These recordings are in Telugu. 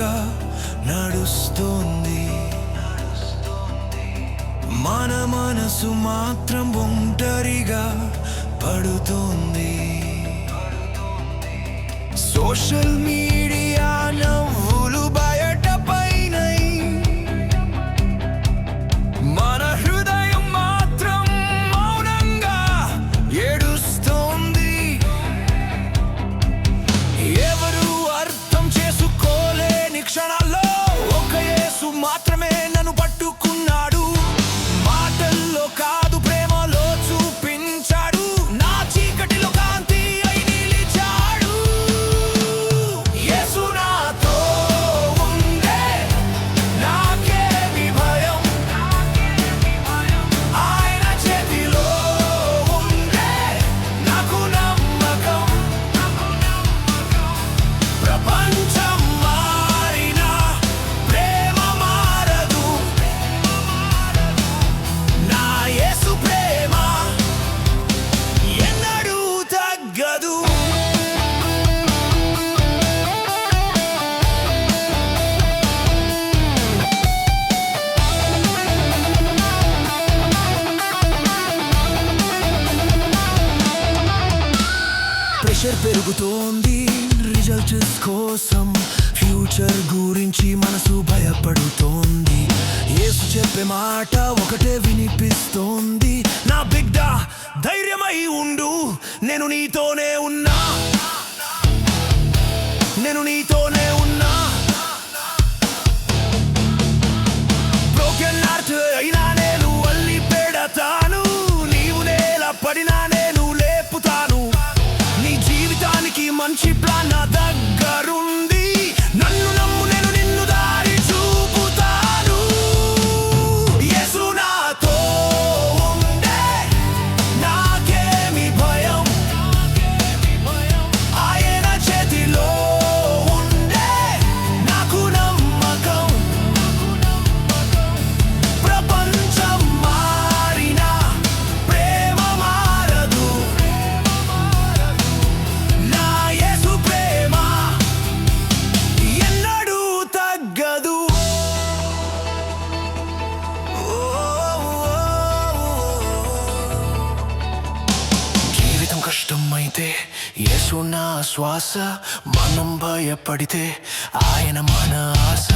తోడుగా నడుస్తోంది. మన మనసు మాత్రం ఒంటరిగా పడుతోంది. సోషల్ మీడియా నవ్వులు బయటపైనై, మన హృదయం మాత్రం మౌనంగా ఏడుస్తోంది. ఎవరు అర్థం చేసుకోలేని క్షణాల్లో ఒక యేసు మాత్రమే నన్ను పట్టుకున్నాడు. మాటల్లో కాదు ప్రేమలో చూపించాడు. నా చీకటిలో కాంతి అయి నిలిచాడు. యేసు నాతో ఉండే నాకేమి భయం, ఆయన చేతిలో ఉండే నాకు నమ్మకం. ప్రపంచం మారినా ప్రేమ మారదు. నా యేసు ప్రేమ ఎన్నడూ తగ్గదు. ప్రెషర్ పెరుగుతోంది రిజల్ట్స్ కోసం. ఫ్యూచర్ గురించి మనసు భయపడుతోంది. యేసు చెప్పే మాట ఒకటే వినిపిస్తోంది, నా బిడ్డ ధైర్యమై ఉండు, నేను నీతోనే ఉన్నా, నేను నీతోనే ఉన్నా. బ్రోకెన్ హార్ట్ అయినా నేను అల్లి పెడతాను. నీవు నేల పడినా నేను లేపుతాను. నీ జీవితానికి మంచి ప్లాన్ నా దగ్గరుంది. నన్ను నమ్ము, నేను నిన్ను దారి చూపుతాను. యేసు నాతో ఉండే నాకేమి భయం, ఆయన చేతిలో ఉండే నాకు నమ్మకం. ప్రపంచం మారినా ప్రేమ మారదు. నా యేసు ప్రేమ ఎన్నడూ తగ్గదు. జీవితం కష్టమైతే యేసు నా శ్వాస. మనం భయపడితే ఆయన మన ఆశ.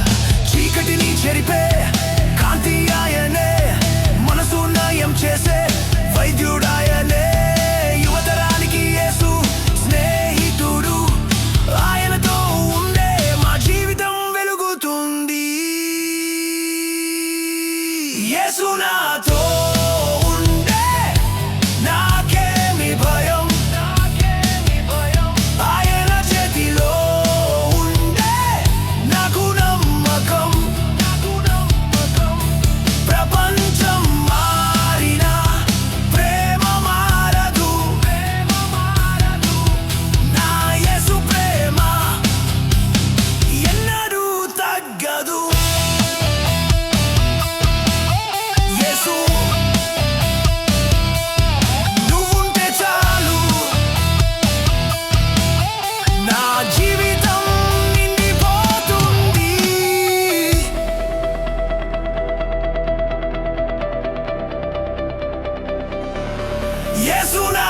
చీకటిని చెరిపే కాంతి ఆయనే, మనసు నయం చేసే వైద్యుడాయనే. యువతరానికి యేసు స్నేహితుడు. ఆయనతో ఉండే మా జీవితం వెలుగుతుంది. యేసు నాతో ఉండే నాకేమి భయం, ఆయన చేతిలో ఉండే నాకు నమ్మకం. ప్రపంచం మారినా ప్రేమ మారదు. నా యేసు ప్రేమ ఎన్నడూ తగ్గదు. యేసు నువ్వుంటే చాలు, నా జీవితం నిండిపోతుంది. యేసు నా